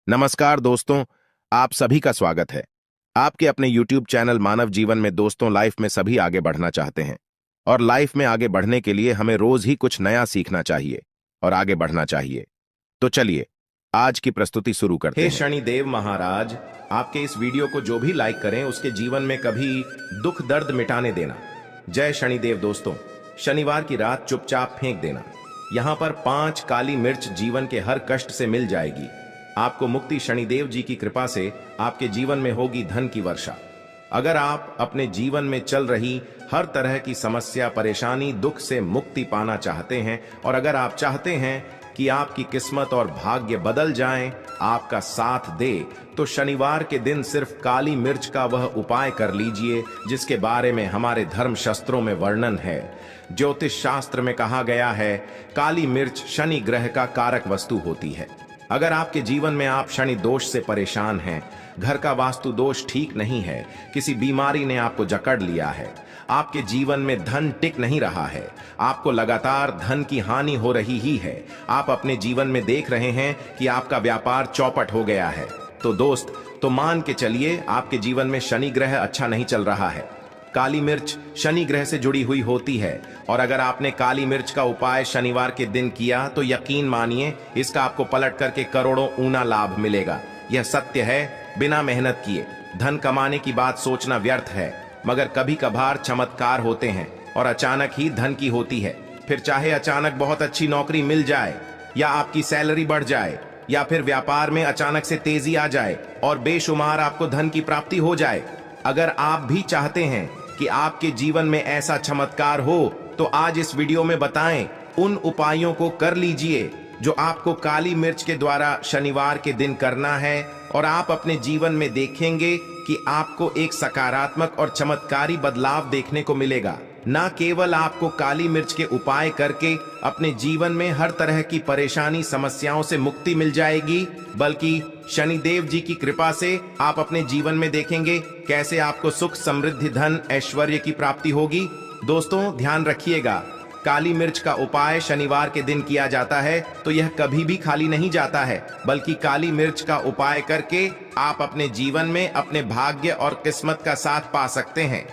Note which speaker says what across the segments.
Speaker 1: नमस्कार दोस्तों, आप सभी का स्वागत है। आपके अपने YouTube चैनल मानव जीवन में दोस्तों, लाइफ में सभी आगे बढ़ना चाहते हैं और लाइफ में आगे बढ़ने के लिए हमें रोज ही कुछ नया सीखना चाहिए और आगे बढ़ना चाहिए। तो चलिए आज की प्रस्तुति शुरू करते हैं। हे शनिदेव महाराज, आपके इस वीडियो को जो भी लाइक करें उसके जीवन में कभी दुख दर्द मिटाने देना। जय शनिदेव दोस्तों, शनिवार की रात चुपचाप फेंक देना। यहाँ पर 5 काली मिर्च जीवन के हर कष्ट से मिल जाएगी। आपको मुक्ति शनिदेव जी की कृपा से आपके जीवन में होगी धन की वर्षा। अगर आप अपने जीवन में चल रही हर तरह की समस्या, परेशानी, दुख से मुक्ति पाना चाहते हैं और अगर आप चाहते हैं कि आपकी किस्मत और भाग्य बदल जाएं, आपका साथ दे, तो शनिवार के दिन सिर्फ काली मिर्च का वह उपाय कर लीजिए जिसके बारे में हमारे धर्म शास्त्रों में वर्णन है। ज्योतिष शास्त्र में कहा गया है, काली मिर्च शनि ग्रह का कारक वस्तु होती है। अगर आपके जीवन में आप शनि दोष से परेशान हैं, घर का वास्तु दोष ठीक नहीं है, किसी बीमारी ने आपको जकड़ लिया है, आपके जीवन में धन टिक नहीं रहा है, आपको लगातार धन की हानि हो रही ही है, आप अपने जीवन में देख रहे हैं कि आपका व्यापार चौपट हो गया है, तो दोस्त तो मान के चलिए आपके जीवन में शनि ग्रह अच्छा नहीं चल रहा है। काली मिर्च शनि ग्रह से जुड़ी हुई होती है और अगर आपने काली मिर्च का उपाय शनिवार के दिन किया तो यकीन मानिए इसका आपको पलट करके करोड़ों ऊना लाभ मिलेगा। यह सत्य है। बिना मेहनत किए धन कमाने की बात सोचना व्यर्थ है, मगर कभी कभार चमत्कार होते हैं और अचानक ही धन की होती है। फिर चाहे अचानक बहुत अच्छी नौकरी मिल जाए या आपकी सैलरी बढ़ जाए या फिर व्यापार में अचानक से तेजी आ जाए और बेशुमार आपको धन की प्राप्ति हो जाए। अगर आप भी चाहते हैं कि आपके जीवन में ऐसा चमत्कार हो तो आज इस वीडियो में बताएं उन उपायों को कर लीजिए जो आपको काली मिर्च के द्वारा शनिवार के दिन करना है और आप अपने जीवन में देखेंगे कि आपको एक सकारात्मक और चमत्कारी बदलाव देखने को मिलेगा। न केवल आपको काली मिर्च के उपाय करके अपने जीवन में हर तरह की परेशानी, समस्याओं से मुक्ति मिल जाएगी, बल्कि शनिदेव जी की कृपा से आप अपने जीवन में देखेंगे कैसे आपको सुख, समृद्धि, धन, ऐश्वर्य की प्राप्ति होगी। दोस्तों ध्यान रखिएगा, काली मिर्च का उपाय शनिवार के दिन किया जाता है तो यह कभी भी खाली नहीं जाता है, बल्कि काली मिर्च का उपाय करके आप अपने जीवन में अपने भाग्य और किस्मत का साथ पा सकते हैं।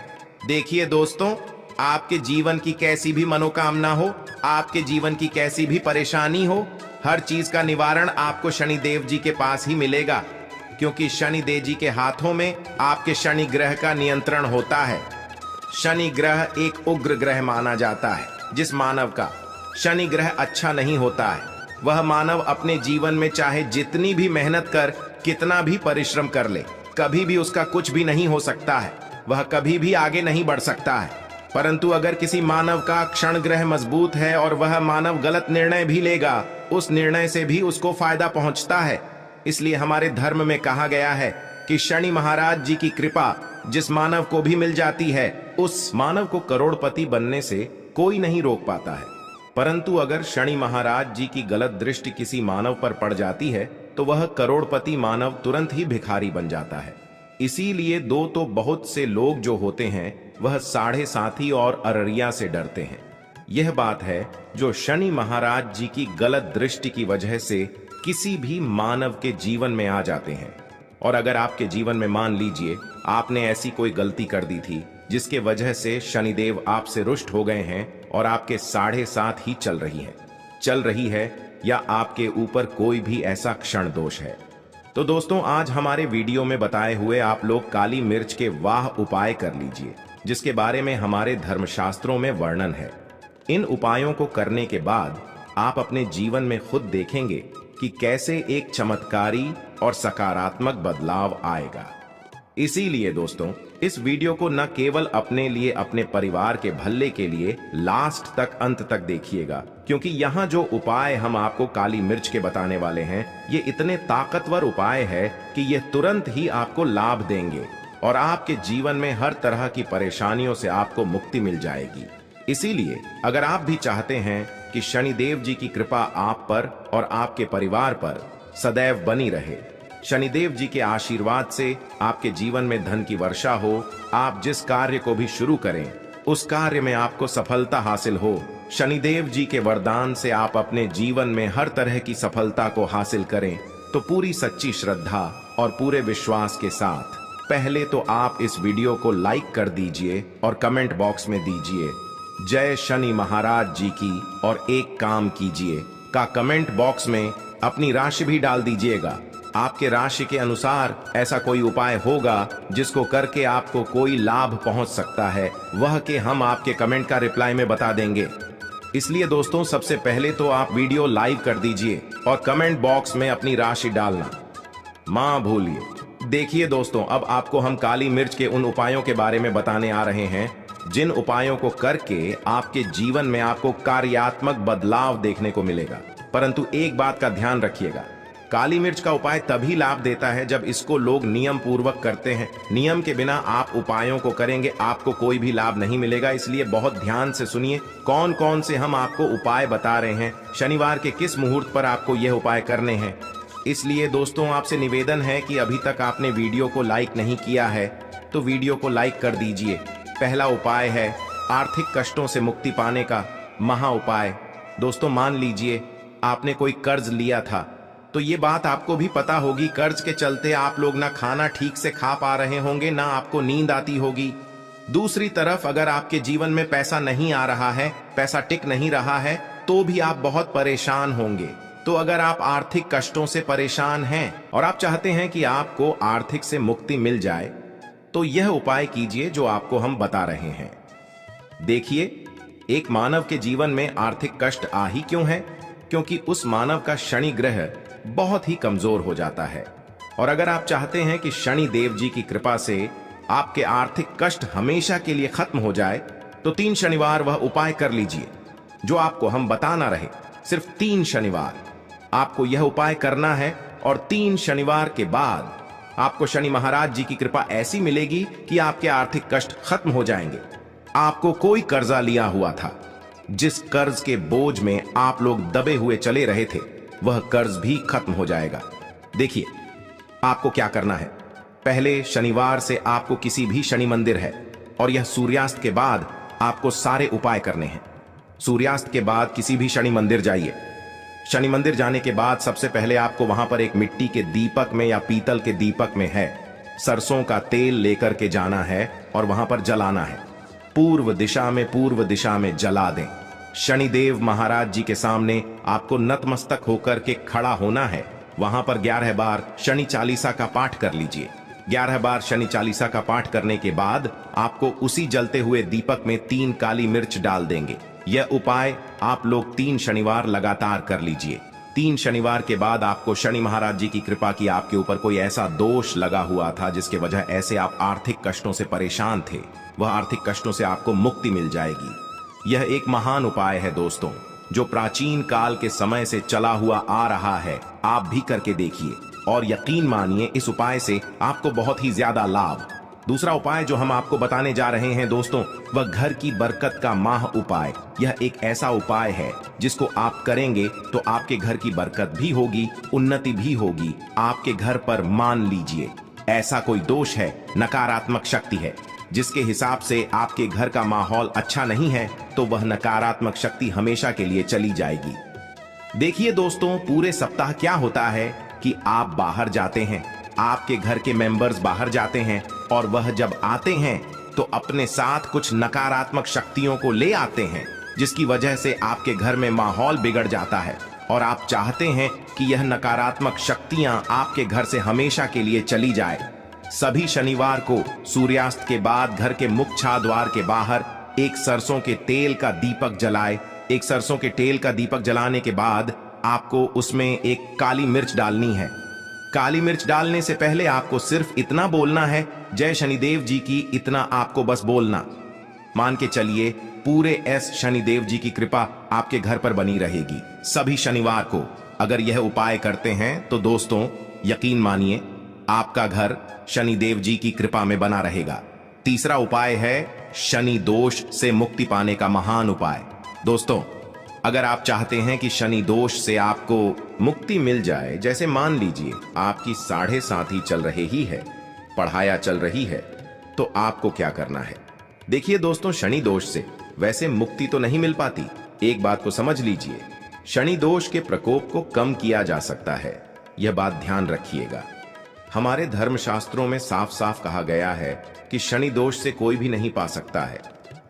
Speaker 1: देखिए दोस्तों, आपके जीवन की कैसी भी मनोकामना हो, आपके जीवन की कैसी भी परेशानी हो, हर चीज का निवारण आपको शनिदेव जी के पास ही मिलेगा, क्योंकि शनिदेव जी के हाथों में आपके शनि ग्रह का नियंत्रण होता है। शनि ग्रह एक उग्र ग्रह माना जाता है। जिस मानव का शनि ग्रह अच्छा नहीं होता है, वह मानव अपने जीवन में चाहे जितनी भी मेहनत कर, कितना भी परिश्रम कर ले, कभी भी उसका कुछ भी नहीं हो सकता है, वह कभी भी आगे नहीं बढ़ सकता है। परंतु अगर किसी मानव का क्षण ग्रह मजबूत है और वह मानव गलत निर्णय भी लेगा, उस निर्णय से भी उसको फायदा पहुंचता है। इसलिए हमारे धर्म में कहा गया है कि शनि महाराज जी की कृपा जिस मानव को भी मिल जाती है, उस मानव को करोड़पति बनने से कोई नहीं रोक पाता है। परंतु अगर शनि महाराज जी की गलत दृष्टि किसी मानव पर पड़ जाती है तो वह करोड़पति मानव तुरंत ही भिखारी बन जाता है। इसीलिए तो बहुत से लोग जो होते हैं वह साढ़े साथी और अररिया से डरते हैं। यह बात है जो शनि महाराज जी की गलत दृष्टि की वजह से किसी भी मानव के जीवन में आ जाते हैं। और अगर आपके जीवन में मान लीजिए आपने ऐसी कोई गलती कर दी थी जिसके वजह से शनिदेव आपसे रुष्ट हो गए हैं और आपके साढ़े साथ ही चल रही है या आपके ऊपर कोई भी ऐसा क्षण दोष है, तो दोस्तों आज हमारे वीडियो में बताए हुए आप लोग काली मिर्च के वाह उपाय कर लीजिए, जिसके बारे में हमारे धर्मशास्त्रों में वर्णन है। इन उपायों को करने के बाद आप अपने जीवन में खुद देखेंगे कि कैसे एक चमत्कारी और सकारात्मक बदलाव आएगा। इसीलिए दोस्तों इस वीडियो को न केवल अपने लिए, अपने परिवार के भले के लिए लास्ट तक, अंत तक देखिएगा, क्योंकि यहाँ जो उपाय हम आपको काली मिर्च के बताने वाले हैं ये इतने ताकतवर उपाय है कि ये तुरंत ही आपको लाभ देंगे और आपके जीवन में हर तरह की परेशानियों से आपको मुक्ति मिल जाएगी। इसीलिए अगर आप भी चाहते हैं कि शनिदेव जी की कृपा आप पर और आपके परिवार पर सदैव बनी रहे, शनिदेव जी के आशीर्वाद से आपके जीवन में धन की वर्षा हो, आप जिस कार्य को भी शुरू करें उस कार्य में आपको सफलता हासिल हो, शनिदेव जी के वरदान से आप अपने जीवन में हर तरह की सफलता को हासिल करें, तो पूरी सच्ची श्रद्धा और पूरे विश्वास के साथ पहले तो आप इस वीडियो को लाइक कर दीजिए और कमेंट बॉक्स में दीजिए जय शनि महाराज जी की, और एक काम कीजिए का कमेंट बॉक्स में अपनी राशि भी डाल दीजिएगा। आपके राशि के अनुसार ऐसा कोई उपाय होगा जिसको करके आपको कोई लाभ पहुंच सकता है, वह के हम आपके कमेंट का रिप्लाई में बता देंगे। इसलिए दोस्तों सबसे पहले तो आप वीडियो लाइक कर दीजिए और कमेंट बॉक्स में अपनी राशि डालना मां भूलिए। देखिए दोस्तों, अब आपको हम काली मिर्च के उन उपायों के बारे में बताने आ रहे हैं जिन उपायों को करके आपके जीवन में आपको कार्यात्मक बदलाव देखने को मिलेगा। परंतु एक बात का ध्यान रखिएगा, काली मिर्च का उपाय तभी लाभ देता है जब इसको लोग नियम पूर्वक करते हैं। नियम के बिना आप उपायों को करेंगे आपको कोई भी लाभ नहीं मिलेगा। इसलिए बहुत ध्यान से सुनिए कौन कौन से हम आपको उपाय बता रहे हैं, शनिवार के किस मुहूर्त पर आपको यह उपाय करने हैं। इसलिए दोस्तों आपसे निवेदन है कि अभी तक आपने वीडियो को लाइक नहीं किया है तो वीडियो को लाइक कर दीजिए। पहला उपाय है आर्थिक कष्टों से मुक्ति पाने का महा उपाय। दोस्तों मान लीजिए आपने कोई कर्ज लिया था, तो ये बात आपको भी पता होगी, कर्ज के चलते आप लोग ना खाना ठीक से खा पा रहे होंगे, ना आपको नींद आती होगी। दूसरी तरफ अगर आपके जीवन में पैसा नहीं आ रहा है, पैसा टिक नहीं रहा है, तो भी आप बहुत परेशान होंगे। तो अगर आप आर्थिक कष्टों से परेशान हैं और आप चाहते हैं कि आपको आर्थिक से मुक्ति मिल जाए, तो यह उपाय कीजिए जो आपको हम बता रहे हैं। देखिए, एक मानव के जीवन में आर्थिक कष्ट आ ही क्यों है? क्योंकि उस मानव का शनि ग्रह बहुत ही कमजोर हो जाता है। और अगर आप चाहते हैं कि शनि देव जी की कृपा से आपके आर्थिक कष्ट हमेशा के लिए खत्म हो जाए, तो 3 शनिवार वह उपाय कर लीजिए जो आपको हम बताना रहे। सिर्फ 3 शनिवार आपको यह उपाय करना है और 3 शनिवार के बाद आपको शनि महाराज जी की कृपा ऐसी मिलेगी कि आपके आर्थिक कष्ट खत्म हो जाएंगे। आपको कोई कर्जा लिया हुआ था, जिस कर्ज के बोझ में आप लोग दबे हुए चले रहे थे, वह कर्ज भी खत्म हो जाएगा। देखिए आपको क्या करना है। पहले शनिवार से आपको किसी भी शनि मंदिर है और यह सूर्यास्त के बाद आपको सारे उपाय करने हैं। सूर्यास्त के बाद किसी भी शनि मंदिर जाइए। शनि मंदिर जाने के बाद सबसे पहले आपको वहां पर एक मिट्टी के दीपक में या पीतल के दीपक में है सरसों का तेल लेकर के जाना है और वहां पर जलाना है। पूर्व दिशा में जला दें। शनिदेव महाराज जी के सामने आपको नतमस्तक होकर के खड़ा होना है। वहां पर 11 बार शनि चालीसा का पाठ कर लीजिए। 11 बार शनि चालीसा का पाठ करने के बाद आपको उसी जलते हुए दीपक में 3 काली मिर्च डाल देंगे। यह उपाय आप लोग 3 शनिवार लगातार कर लीजिए। 3 शनिवार के बाद आपको शनि महाराज जी की कृपा की आपके ऊपर कोई ऐसा दोष लगा हुआ था जिसके वजह ऐसे आप आर्थिक कष्टों से परेशान थे, वह आर्थिक कष्टों से आपको मुक्ति मिल जाएगी। यह एक महान उपाय है दोस्तों, जो प्राचीन काल के समय से चला हुआ आ रहा है। आप भी करके देखिए और यकीन मानिए इस उपाय से आपको बहुत ही ज्यादा लाभ। दूसरा उपाय जो हम आपको बताने जा रहे हैं दोस्तों, वह घर की बरकत का माह उपाय। यह एक ऐसा उपाय है जिसको आप करेंगे तो आपके घर की बरकत भी होगी, उन्नति भी होगी। आपके घर पर मान लीजिए ऐसा कोई दोष है, नकारात्मक शक्ति है, जिसके हिसाब से आपके घर का माहौल अच्छा नहीं है, तो वह नकारात्मक शक्ति हमेशा के लिए चली जाएगी। देखिए दोस्तों, पूरे सप्ताह क्या होता है कि आप बाहर जाते हैं, आपके घर के मेंबर्स बाहर जाते हैं और वह जब आते हैं तो अपने साथ कुछ नकारात्मक शक्तियों को ले आते हैं, जिसकी वजह से आपके घर में माहौल बिगड़ जाता है और आप चाहते हैं कि यह नकारात्मक शक्तियां आपके घर से हमेशा के लिए चली जाए। सभी शनिवार को सूर्यास्त के बाद घर के मुख्य छा द्वार के बाहर एक सरसों के तेल का दीपक जलाए। एक सरसों के तेल का दीपक जलाने के बाद आपको उसमें एक काली मिर्च डालनी है। काली मिर्च डालने से पहले आपको सिर्फ इतना बोलना है, जय शनिदेव जी की, इतना आपको बस बोलना। मान के चलिए पूरे शनिदेव जी की कृपा आपके घर पर बनी रहेगी। सभी शनिवार को अगर यह उपाय करते हैं तो दोस्तों यकीन मानिए आपका घर शनिदेव जी की कृपा में बना रहेगा। तीसरा उपाय है शनि दोष से मुक्ति पाने का महान उपाय। दोस्तों अगर आप चाहते हैं कि शनि दोष से आपको मुक्ति मिल जाए, जैसे मान लीजिए आपकी 7.5 ही चल रही ही है, पढ़ाया चल रही है, तो आपको क्या करना है। देखिए दोस्तों, शनि दोष से वैसे मुक्ति तो नहीं मिल पाती। एक बात को समझ लीजिए, शनि दोष के प्रकोप को कम किया जा सकता है, यह बात ध्यान रखिएगा। हमारे धर्मशास्त्रों में साफ साफ कहा गया है कि शनि दोष से कोई भी नहीं पा सकता है।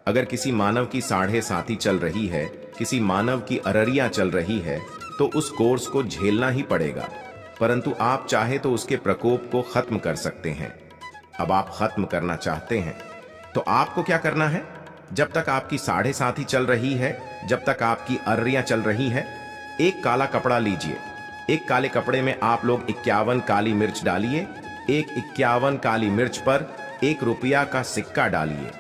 Speaker 1: अगर किसी मानव की साढ़े साथी चल रही है, किसी मानव की अररिया चल रही है, तो उस कोर्स को झेलना ही पड़ेगा, परंतु आप चाहे तो उसके प्रकोप को खत्म कर सकते हैं। अब आप खत्म करना चाहते हैं तो आपको क्या करना है? जब तक आपकी साढ़े साथी चल रही है, जब तक आपकी अररिया चल रही है, एक काला कपड़ा लीजिए। एक काले कपड़े में आप लोग 51 काली मिर्च डालिए। एक 51 काली मिर्च पर 1 रुपया का सिक्का डालिए।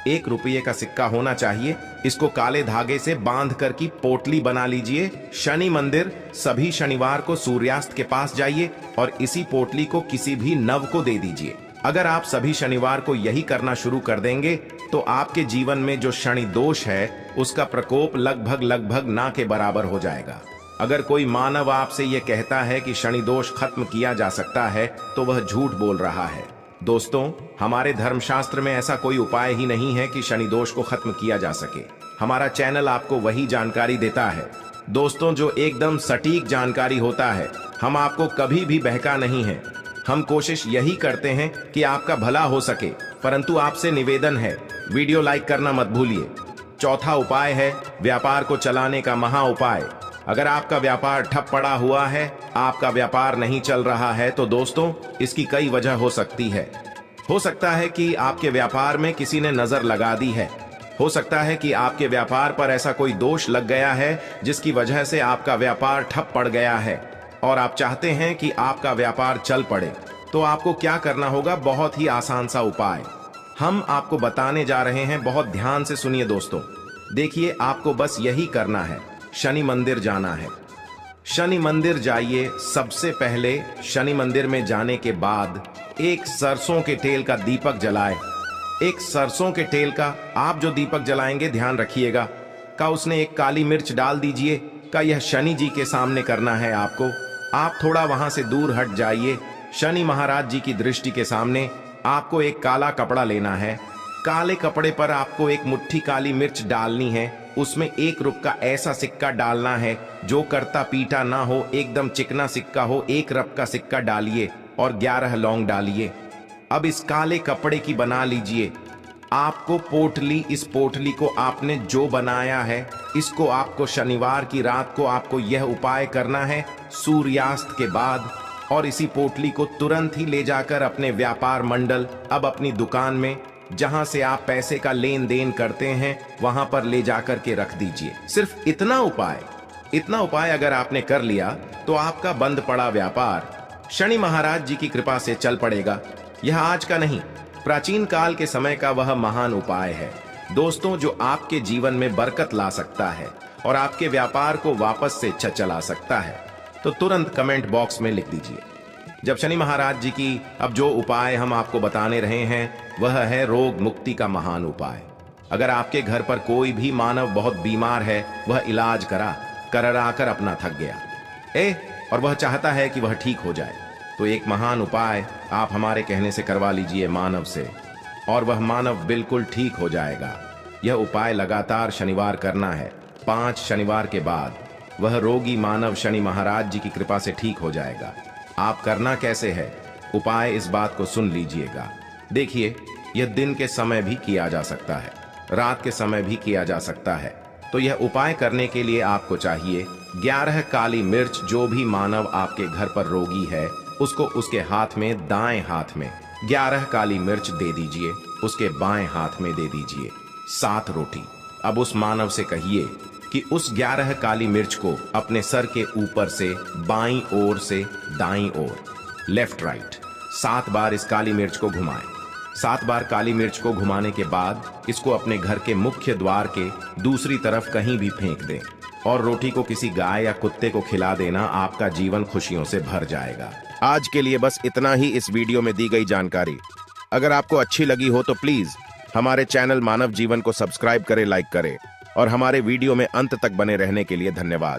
Speaker 1: 1 रुपये का सिक्का होना चाहिए। इसको काले धागे से बांध कर की पोटली बना लीजिए। शनि मंदिर सभी शनिवार को सूर्यास्त के पास जाइए और इसी पोटली को किसी भी नव को दे दीजिए। अगर आप सभी शनिवार को यही करना शुरू कर देंगे तो आपके जीवन में जो शनि दोष है उसका प्रकोप लगभग ना के बराबर हो जाएगा। अगर कोई मानव आपसे यह कहता है कि शनि दोष खत्म किया जा सकता है तो वह झूठ बोल रहा है। दोस्तों, हमारे धर्मशास्त्र में ऐसा कोई उपाय ही नहीं है कि शनि दोष को खत्म किया जा सके। हमारा चैनल आपको वही जानकारी देता है दोस्तों, जो एकदम सटीक जानकारी होता है। हम आपको कभी भी बहका नहीं है। हम कोशिश यही करते हैं कि आपका भला हो सके, परंतु आपसे निवेदन है वीडियो लाइक करना मत भूलिए। चौथा उपाय है व्यापार को चलाने का महा उपाय। अगर आपका व्यापार ठप पड़ा हुआ है, आपका व्यापार नहीं चल रहा है, तो दोस्तों इसकी कई वजह हो सकती है। हो सकता है कि आपके व्यापार में किसी ने नजर लगा दी है। हो सकता है कि आपके व्यापार पर ऐसा कोई दोष लग गया है जिसकी वजह से आपका व्यापार ठप पड़ गया है और आप चाहते हैं कि आपका व्यापार चल पड़े। तो आपको क्या करना होगा? बहुत ही आसान सा उपाय हम आपको बताने जा रहे हैं। बहुत ध्यान से सुनिए दोस्तों। देखिए, आपको बस यही करना है, शनि मंदिर जाना है। शनि मंदिर जाइए। सबसे पहले शनि मंदिर में जाने के बाद एक सरसों के तेल का दीपक जलाए। एक सरसों के तेल का आप जो दीपक जलाएंगे, ध्यान रखिएगा का उसने एक काली मिर्च डाल दीजिए। का यह शनि जी के सामने करना है आपको। आप थोड़ा वहां से दूर हट जाइए। शनि महाराज जी की दृष्टि के सामने आपको एक काला कपड़ा लेना है। काले कपड़े पर आपको एक मुट्ठी काली मिर्च डालनी है। उसमें 1 रुपये का ऐसा सिक्का डालना है जो करता पीटा ना हो, एकदम चिकना सिक्का हो। 1 रुपये का सिक्का डालिए और 11 लौंग डालिए। अब इस काले कपड़े की बना लीजिए आपको पोटली। इस पोटली को आपने जो बनाया है, इसको आपको शनिवार की रात को आपको यह उपाय करना है सूर्यास्त के बाद। और इसी पोटली को तुरंत ही ले जाकर अपने व्यापार मंडल, अब अपनी दुकान में जहां से आप पैसे का लेन देन करते हैं, वहां पर ले जाकर के रख दीजिए। सिर्फ इतना उपाय अगर आपने कर लिया तो आपका बंद पड़ा व्यापार शनि महाराज जी की कृपा से चल पड़ेगा। यह आज का नहीं, प्राचीन काल के समय का वह महान उपाय है दोस्तों, जो आपके जीवन में बरकत ला सकता है और आपके व्यापार को वापस से चला सकता है। तो तुरंत कमेंट बॉक्स में लिख दीजिए। जब शनि महाराज जी की अब जो उपाय हम आपको बताने रहे हैं वह है रोग मुक्ति का महान उपाय। अगर आपके घर पर कोई भी मानव बहुत बीमार है, वह इलाज कर अपना थक गया और वह चाहता है कि वह ठीक हो जाए, तो एक महान उपाय आप हमारे कहने से करवा लीजिए मानव से, और वह मानव बिल्कुल ठीक हो जाएगा। यह उपाय लगातार शनिवार करना है। 5 शनिवार के बाद वह रोगी मानव शनि महाराज जी की कृपा से ठीक हो जाएगा। आप करना कैसे है? उपाय इस बात को सुन लीजिएगा। देखिए, यह दिन के समय भी किया जा सकता है, रात के समय भी किया जा सकता है। तो यह उपाय करने के लिए आपको चाहिए 11 काली मिर्च। जो भी मानव आपके घर पर रोगी है, उसको उसके हाथ में, दाएं हाथ में 11 काली मिर्च दे दीजिए, उसके बाएं हाथ में दे दीजिए 7 रोटी। अब उस मानव से कहिए कि उस 11 काली मिर्च को अपने सर के ऊपर से बाईं ओर से दाईं ओर, लेफ्ट राइट 7 बार इस काली मिर्च को घुमाएं। 7 बार काली मिर्च को घुमाने के बाद इसको अपने घर के मुख्य द्वार के दूसरी तरफ कहीं भी फेंक दें और रोटी को किसी गाय या कुत्ते को खिला देना। आपका जीवन खुशियों से भर जाएगा। आज के लिए बस इतना ही इस वीडियो में दी गई जानकारी। अगर आपको अच्छी लगी हो तो प्लीज हमारे चैनल मानव जीवन को सब्सक्राइब करें, लाइक करें और हमारे वीडियो में अंत तक बने रहने के लिए धन्यवाद।